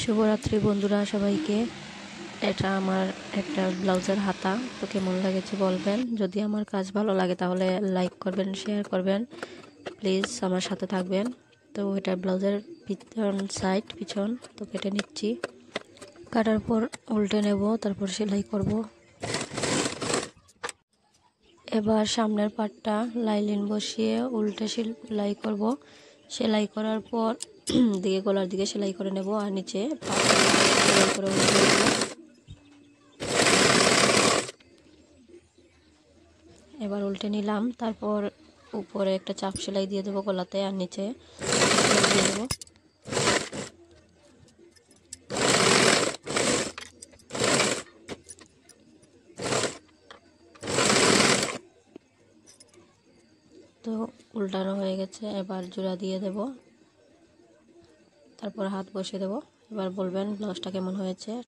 শুভরাত্রি বন্ধুরা সবাইকে। এটা আমার একটা ব্লাউজের হাতা। তো কেমন লাগেছে বলবেন। যদি আমার কাজ ভালো লাগে তাহলে লাইক করবেন, শেয়ার করবেন, প্লিজ আমার সাথে থাকবেন। তো এটা ব্লাউজের পিছন তো কেটে নিচ্ছি। কাটার পর উল্টে নেব, তারপর সেলাই করব। এবার সামনের পাটটা লাইলিন বসিয়ে উল্টে সেলাই করব। সেলাই করার পর দিকে গলার দিকে সেলাই করে নেব, আর নিচে সেলাই করে উল্টে নেব। এবার উল্টে নিলাম, তারপর উপরে একটা চাপ সেলাই দিয়ে দেবো গলাতে, আর নিচে দিয়ে দেবো। তো উল্টানো হয়ে গেছে, এবার জোড়া দিয়ে দেব, তারপর হাত বসিয়ে দেব। এবার বলবেন ব্লাউজটা কেমন হয়েছে।